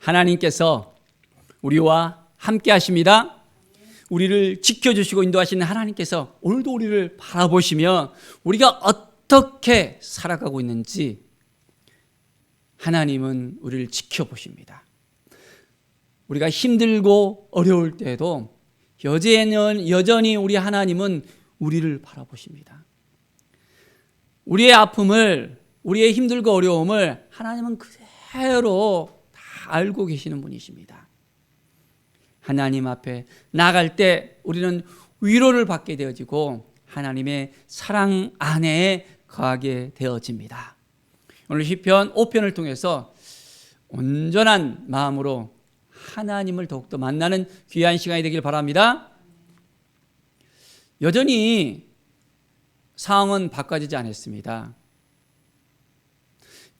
하나님께서 우리와 함께 하십니다. 우리를 지켜주시고 인도하시는 하나님께서 오늘도 우리를 바라보시며 우리가 어떻게 살아가고 있는지 하나님은 우리를 지켜보십니다. 우리가 힘들고 어려울 때에도 여전히 우리 하나님은 우리를 바라보십니다. 우리의 아픔을, 우리의 힘들고 어려움을 하나님은 그대로 다 알고 계시는 분이십니다. 하나님 앞에 나아갈 때 우리는 위로를 받게 되어지고 하나님의 사랑 안에 거하게 되어집니다. 오늘 시편 5편을 통해서 온전한 마음으로 하나님을 더욱더 만나는 귀한 시간이 되길 바랍니다. 여전히 상황은 바꿔지지 않았습니다.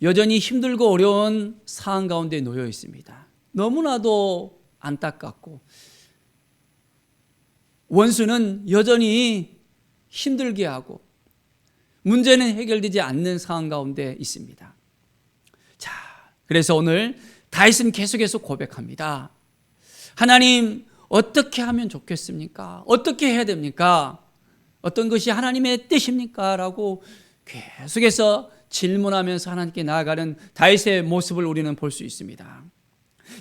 여전히 힘들고 어려운 상황 가운데 놓여 있습니다. 너무나도 안타깝고 원수는 여전히 힘들게 하고 문제는 해결되지 않는 상황 가운데 있습니다. 자, 그래서 오늘 다윗은 계속해서 고백합니다. 하나님, 어떻게 하면 좋겠습니까? 어떻게 해야 됩니까? 어떤 것이 하나님의 뜻입니까? 라고 계속해서 질문하면서 하나님께 나아가는 다윗의 모습을 우리는 볼 수 있습니다.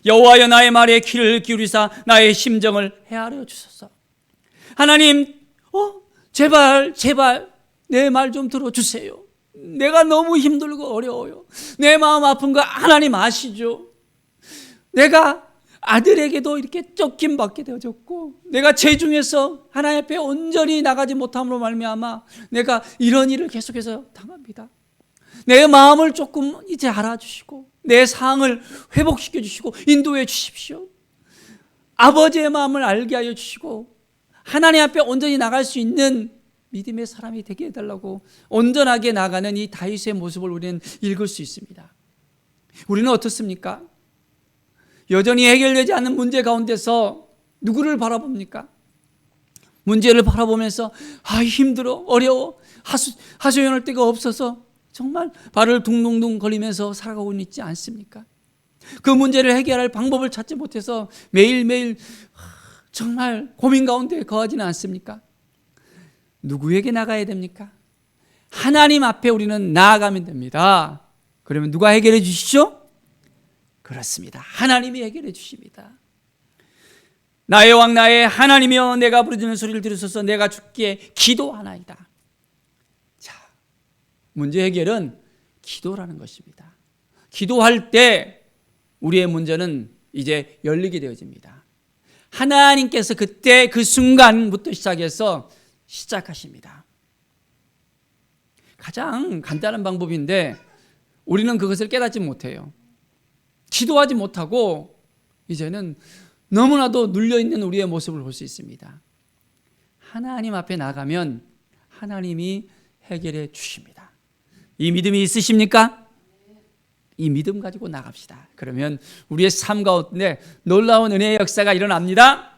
여호와여, 나의 말에 귀를 기울이사 나의 심정을 헤아려 주소서. 하나님, 제발 내 말 좀 들어주세요. 내가 너무 힘들고 어려워요. 내 마음 아픈 거 하나님 아시죠? 내가 아들에게도 이렇게 쫓김받게 되어졌고, 내가 죄중에서 하나님 앞에 온전히 나가지 못함으로 말미암아 내가 이런 일을 계속해서 당합니다. 내 마음을 조금 이제 알아주시고 내 상황을 회복시켜 주시고 인도해 주십시오. 아버지의 마음을 알게 하여 주시고 하나님 앞에 온전히 나갈 수 있는 믿음의 사람이 되게 해달라고 온전하게 나가는 이 다윗의 모습을 우리는 읽을 수 있습니다. 우리는 어떻습니까? 여전히 해결되지 않는 문제 가운데서 누구를 바라봅니까? 문제를 바라보면서 힘들어, 어려워, 하소연할 데가 없어서 정말 발을 둥둥둥 걸리면서 살아가고 있지 않습니까? 그 문제를 해결할 방법을 찾지 못해서 매일매일 정말 고민 가운데 거하지는 않습니까? 누구에게 나가야 됩니까? 하나님 앞에 우리는 나아가면 됩니다. 그러면 누가 해결해 주시죠? 그렇습니다. 하나님이 해결해 주십니다. 나의 왕 나의 하나님이여, 내가 부르짖는 소리를 들으소서. 내가 주께 기도하나이다. 자, 문제 해결은 기도라는 것입니다. 기도할 때 우리의 문제는 이제 열리게 되어집니다. 하나님께서 그때 그 순간부터 시작하십니다. 가장 간단한 방법인데 우리는 그것을 깨닫지 못해요. 기도하지 못하고 이제는 너무나도 눌려있는 우리의 모습을 볼 수 있습니다. 하나님 앞에 나가면 하나님이 해결해 주십니다. 이 믿음이 있으십니까? 이 믿음 가지고 나갑시다. 그러면 우리의 삶 가운데 놀라운 은혜의 역사가 일어납니다.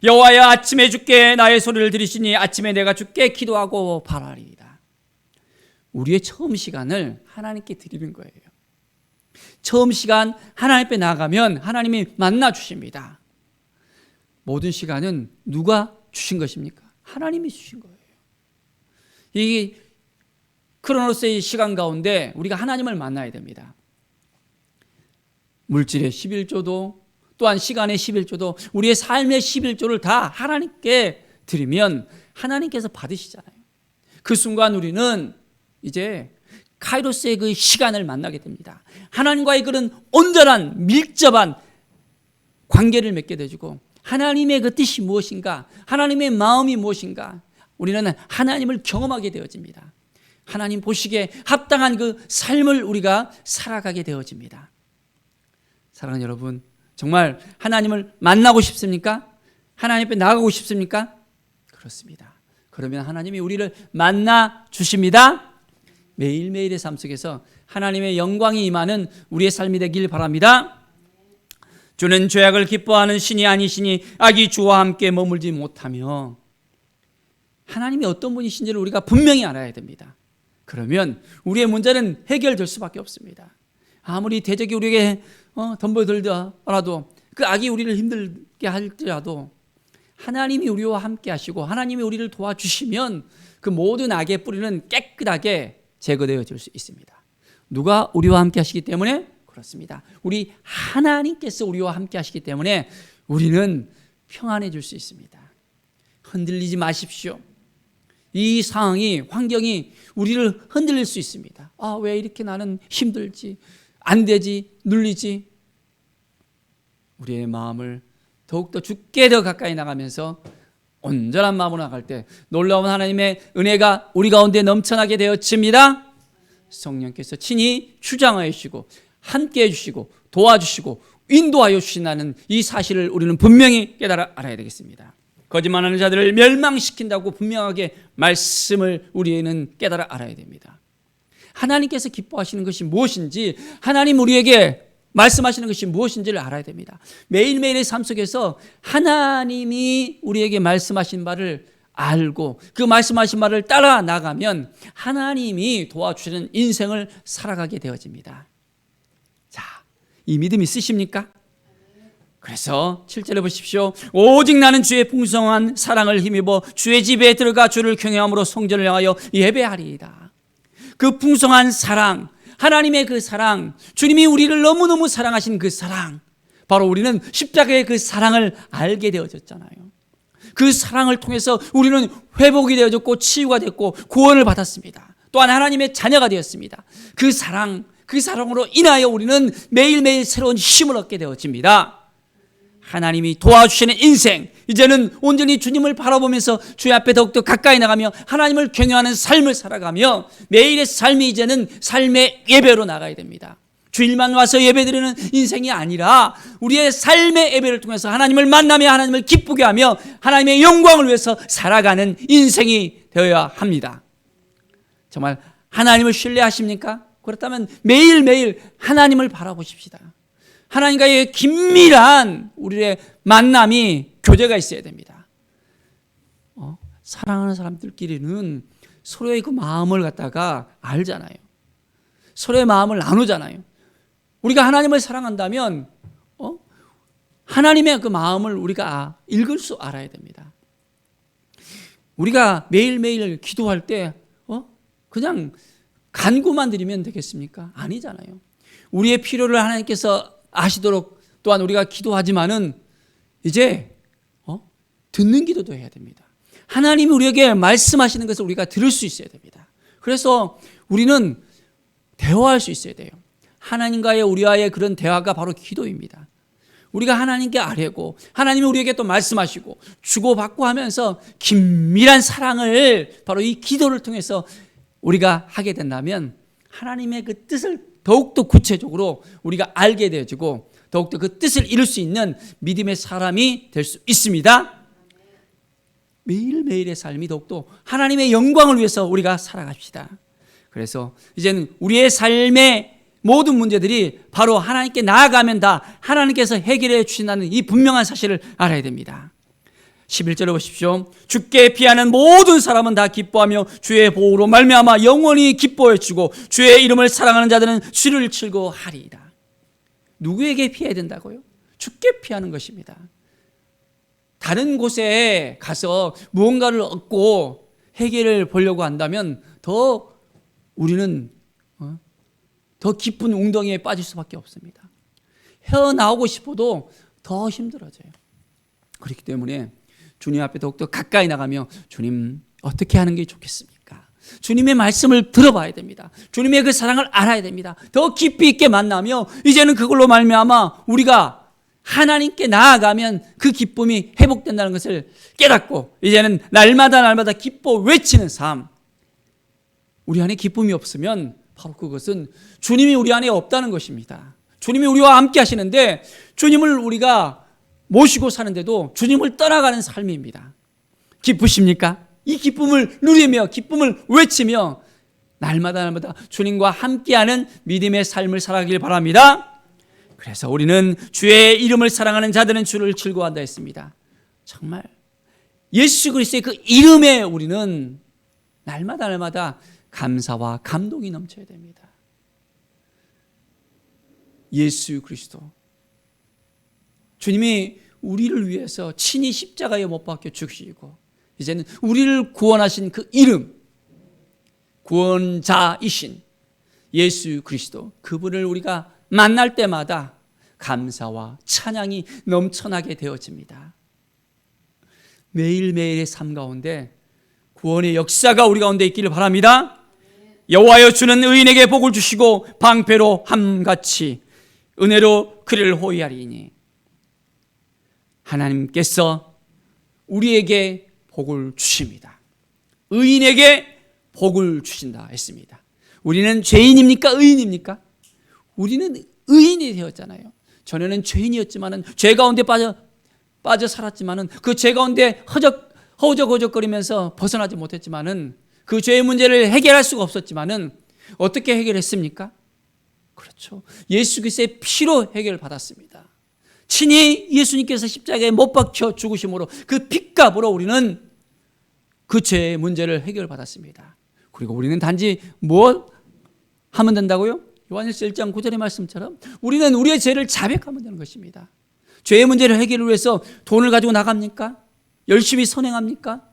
여호와여, 아침에 주께 나의 소리를 들으시니 아침에 내가 주께 기도하고 바라리이다. 우리의 처음 시간을 하나님께 드리는 거예요. 처음 시간 하나님 앞에 나가면 하나님이 만나 주십니다. 모든 시간은 누가 주신 것입니까? 하나님이 주신 거예요. 이 크로노스의 시간 가운데 우리가 하나님을 만나야 됩니다. 물질의 11조도 또한 시간의 11조도 우리의 삶의 11조를 다 하나님께 드리면 하나님께서 받으시잖아요. 그 순간 우리는 이제 카이로스의 그 시간을 만나게 됩니다. 하나님과의 그런 온전한 밀접한 관계를 맺게 되고 하나님의 그 뜻이 무엇인가, 하나님의 마음이 무엇인가, 우리는 하나님을 경험하게 되어집니다. 하나님 보시기에 합당한 그 삶을 우리가 살아가게 되어집니다. 사랑하는 여러분, 정말 하나님을 만나고 싶습니까? 하나님 앞에 나가고 싶습니까? 그렇습니다. 그러면 하나님이 우리를 만나 주십니다. 매일매일의 삶 속에서 하나님의 영광이 임하는 우리의 삶이 되길 바랍니다. 주는 죄악을 기뻐하는 신이 아니시니 악이 주와 함께 머물지 못하며. 하나님이 어떤 분이신지를 우리가 분명히 알아야 됩니다. 그러면 우리의 문제는 해결될 수밖에 없습니다. 아무리 대적이 우리에게 덤벼들더라도 그 악이 우리를 힘들게 할지라도 하나님이 우리와 함께 하시고 하나님이 우리를 도와주시면 그 모든 악의 뿌리는 깨끗하게 제거되어질 수 있습니다. 누가 우리와 함께 하시기 때문에? 그렇습니다. 우리 하나님께서 우리와 함께 하시기 때문에 우리는 평안해질 수 있습니다. 흔들리지 마십시오. 이 상황이, 환경이 우리를 흔들릴 수 있습니다. 왜 이렇게 나는 힘들지, 안 되지, 눌리지. 우리의 마음을 더욱더 주께 더 가까이 나가면서 온전한 마음으로 나갈 때 놀라운 하나님의 은혜가 우리 가운데 넘쳐나게 되어집니다. 성령께서 친히 주장하여 주시고 함께 해주시고 도와주시고 인도하여 주신다는 이 사실을 우리는 분명히 깨달아 알아야 되겠습니다. 거짓말하는 자들을 멸망시킨다고 분명하게 말씀을 우리는 깨달아 알아야 됩니다. 하나님께서 기뻐하시는 것이 무엇인지, 하나님 우리에게 말씀하시는 것이 무엇인지를 알아야 됩니다. 매일매일의 삶 속에서 하나님이 우리에게 말씀하신 바를 알고 그 말씀하신 말을 따라 나가면 하나님이 도와주시는 인생을 살아가게 되어집니다. 자, 이 믿음 있으십니까? 그래서 7절에 보십시오. 오직 나는 주의 풍성한 사랑을 힘입어 주의 집에 들어가 주를 경외함으로 성전을 향하여 예배하리이다. 그 풍성한 사랑, 하나님의 그 사랑, 주님이 우리를 너무너무 사랑하신 그 사랑, 바로 우리는 십자가의 그 사랑을 알게 되어졌잖아요. 그 사랑을 통해서 우리는 회복이 되어졌고 치유가 됐고 구원을 받았습니다. 또한 하나님의 자녀가 되었습니다. 그 사랑으로 인하여 우리는 매일매일 새로운 힘을 얻게 되어집니다. 하나님이 도와주시는 인생, 이제는 온전히 주님을 바라보면서 주의 앞에 더욱더 가까이 나가며 하나님을 경외하는 삶을 살아가며 매일의 삶이 이제는 삶의 예배로 나가야 됩니다. 주일만 와서 예배드리는 인생이 아니라 우리의 삶의 예배를 통해서 하나님을 만나며 하나님을 기쁘게 하며 하나님의 영광을 위해서 살아가는 인생이 되어야 합니다. 정말 하나님을 신뢰하십니까? 그렇다면 매일매일 하나님을 바라보십시다. 하나님과의 긴밀한 우리의 만남이, 교제가 있어야 됩니다. 사랑하는 사람들끼리는 서로의 그 마음을 갖다가 알잖아요. 서로의 마음을 나누잖아요. 우리가 하나님을 사랑한다면 하나님의 그 마음을 우리가 읽을 수 알아야 됩니다. 우리가 매일매일 기도할 때 그냥 간구만 드리면 되겠습니까? 아니잖아요. 우리의 필요를 하나님께서 아시도록 또한 우리가 기도하지만은 이제 듣는 기도도 해야 됩니다. 하나님이 우리에게 말씀하시는 것을 우리가 들을 수 있어야 됩니다. 그래서 우리는 대화할 수 있어야 돼요. 하나님과의 우리와의 그런 대화가 바로 기도입니다. 우리가 하나님께 아뢰고 하나님이 우리에게 또 말씀하시고 주고받고 하면서 긴밀한 사랑을 바로 이 기도를 통해서 우리가 하게 된다면 하나님의 그 뜻을 더욱더 구체적으로 우리가 알게 되어지고 더욱더 그 뜻을 이룰 수 있는 믿음의 사람이 될 수 있습니다. 매일매일의 삶이 더욱더 하나님의 영광을 위해서 우리가 살아갑시다. 그래서 이제는 우리의 삶의 모든 문제들이 바로 하나님께 나아가면 다 하나님께서 해결해 주신다는 이 분명한 사실을 알아야 됩니다. 11절에 보십시오. 주께 피하는 모든 사람은 다 기뻐하며 주의 보호로 말미암아 영원히 기뻐해 주고 주의 이름을 사랑하는 자들은 주를 즐거워하리이다. 누구에게 피해야 된다고요? 주께 피하는 것입니다. 다른 곳에 가서 무언가를 얻고 해결을 보려고 한다면 더 우리는 더 깊은 웅덩이에 빠질 수밖에 없습니다. 헤어나오고 싶어도 더 힘들어져요. 그렇기 때문에 주님 앞에 더욱더 가까이 나가며 주님 어떻게 하는 게 좋겠습니까? 주님의 말씀을 들어봐야 됩니다. 주님의 그 사랑을 알아야 됩니다. 더 깊이 있게 만나며 이제는 그걸로 말미암아 우리가 하나님께 나아가면 그 기쁨이 회복된다는 것을 깨닫고 이제는 날마다 기뻐 외치는 삶. 우리 안에 기쁨이 없으면 바로 그것은 주님이 우리 안에 없다는 것입니다. 주님이 우리와 함께 하시는데 주님을 우리가 모시고 사는데도 주님을 떠나가는 삶입니다. 기쁘십니까? 이 기쁨을 누리며 기쁨을 외치며 날마다 주님과 함께하는 믿음의 삶을 살아가길 바랍니다. 그래서 우리는 주의 이름을 사랑하는 자들은 주를 즐거워한다 했습니다. 정말 예수 그리스도의 그 이름에 우리는 날마다 감사와 감동이 넘쳐야 됩니다. 예수 그리스도. 주님이 우리를 위해서 친히 십자가에 못 박혀 죽으시고 이제는 우리를 구원하신 그 이름, 구원자이신 예수 그리스도, 그분을 우리가 만날 때마다 감사와 찬양이 넘쳐나게 되어집니다. 매일매일의 삶 가운데 구원의 역사가 우리 가운데 있기를 바랍니다. 여호와여, 주는 의인에게 복을 주시고 방패로 함같이 은혜로 그를 호위하리니. 하나님께서 우리에게 복을 주십니다. 의인에게 복을 주신다 했습니다. 우리는 죄인입니까? 의인입니까? 우리는 의인이 되었잖아요. 전에는 죄인이었지만은 죄 가운데 빠져 살았지만은 그 죄 가운데 허우적거리면서 벗어나지 못했지만은 그 죄의 문제를 해결할 수가 없었지만은 어떻게 해결했습니까? 그렇죠. 예수 그리스도의 피로 해결받았습니다. 친히 예수님께서 십자가에 못 박혀 죽으심으로 그 핏값으로 우리는 그 죄의 문제를 해결받았습니다. 그리고 우리는 단지 뭐 하면 된다고요? 요한일서 1장 9절의 말씀처럼 우리는 우리의 죄를 자백하면 되는 것입니다. 죄의 문제를 해결을 위해서 돈을 가지고 나갑니까? 열심히 선행합니까?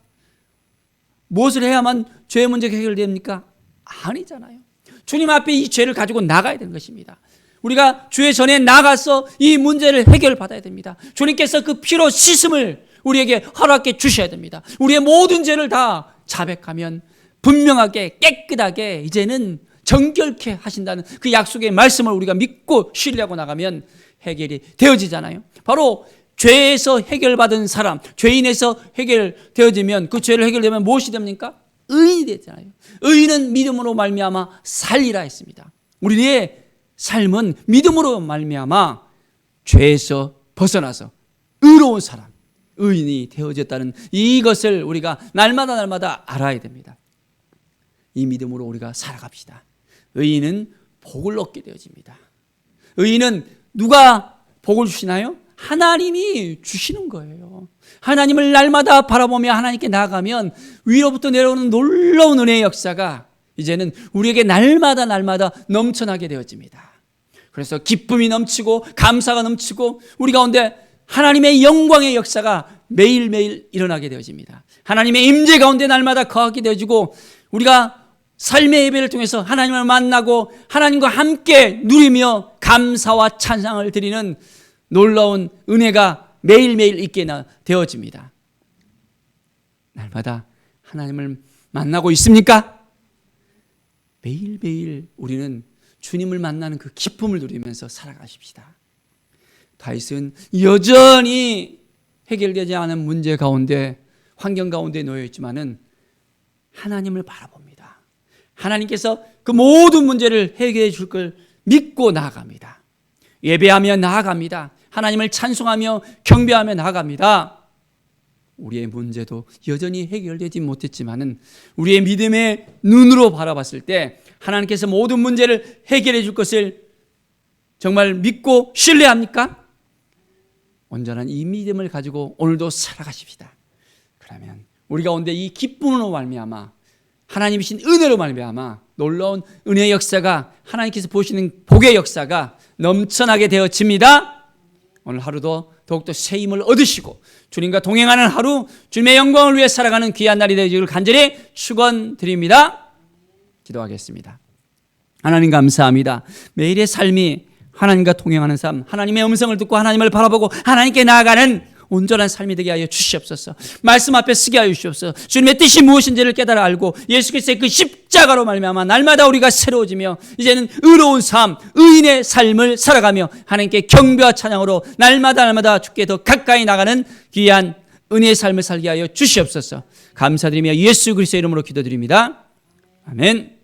무엇을 해야만 죄의 문제가 해결됩니까? 아니잖아요. 주님 앞에 이 죄를 가지고 나가야 되는 것입니다. 우리가 주의 전에 나가서 이 문제를 해결받아야 됩니다. 주님께서 그 피로 씻음을 우리에게 허락해 주셔야 됩니다. 우리의 모든 죄를 다 자백하면 분명하게 깨끗하게 이제는 정결케 하신다는 그 약속의 말씀을 우리가 믿고 신뢰하고 나가면 해결이 되어지잖아요. 바로 죄에서 해결받은 사람, 죄인에서 해결되어지면 그 죄를 해결되면 무엇이 됩니까? 의인이 되잖아요. 의인은 믿음으로 말미암아 살리라 했습니다. 우리의 삶은 믿음으로 말미암아 죄에서 벗어나서 의로운 사람, 의인이 되어졌다는 이것을 우리가 날마다 알아야 됩니다. 이 믿음으로 우리가 살아갑시다. 의인은 복을 얻게 되어집니다. 의인은 누가 복을 주시나요? 하나님이 주시는 거예요. 하나님을 날마다 바라보며 하나님께 나아가면 위로부터 내려오는 놀라운 은혜의 역사가 이제는 우리에게 날마다 넘쳐나게 되어집니다. 그래서 기쁨이 넘치고 감사가 넘치고 우리 가운데 하나님의 영광의 역사가 매일매일 일어나게 되어집니다. 하나님의 임재 가운데 날마다 거하게 되어지고 우리가 삶의 예배를 통해서 하나님을 만나고 하나님과 함께 누리며 감사와 찬양을 드리는 놀라운 은혜가 매일매일 있게 되어집니다. 날마다 하나님을 만나고 있습니까? 매일매일 우리는 주님을 만나는 그 기쁨을 누리면서 살아가십시다. 다윗은 여전히 해결되지 않은 문제 가운데, 환경 가운데 놓여 있지만은 하나님을 바라봅니다. 하나님께서 그 모든 문제를 해결해 줄 걸 믿고 나아갑니다. 예배하며 나아갑니다. 하나님을 찬송하며 경배하며 나아갑니다. 우리의 문제도 여전히 해결되지 못했지만은 우리의 믿음의 눈으로 바라봤을 때 하나님께서 모든 문제를 해결해 줄 것을 정말 믿고 신뢰합니까? 온전한 이 믿음을 가지고 오늘도 살아가십시다. 그러면 우리 가운데 이 기쁨으로 말미암아 하나님이신 은혜로 말미암아 놀라운 은혜의 역사가, 하나님께서 보시는 복의 역사가 넘쳐나게 되어집니다. 오늘 하루도 더욱더 새 힘을 얻으시고 주님과 동행하는 하루, 주님의 영광을 위해 살아가는 귀한 날이 되기를 간절히 축원드립니다. 기도하겠습니다. 하나님 감사합니다. 매일의 삶이 하나님과 동행하는 삶, 하나님의 음성을 듣고 하나님을 바라보고 하나님께 나아가는 온전한 삶이 되게 하여 주시옵소서. 말씀 앞에 서게 하여 주시옵소서. 주님의 뜻이 무엇인지를 깨달아 알고 예수 그리스도의 그 십자가로 말미암아 날마다 우리가 새로워지며 이제는 의로운 삶, 의인의 삶을 살아가며 하나님께 경배와 찬양으로 날마다 주께 더 가까이 나가는 귀한 은혜의 삶을 살게 하여 주시옵소서. 감사드리며 예수 그리스도의 이름으로 기도드립니다. 아멘.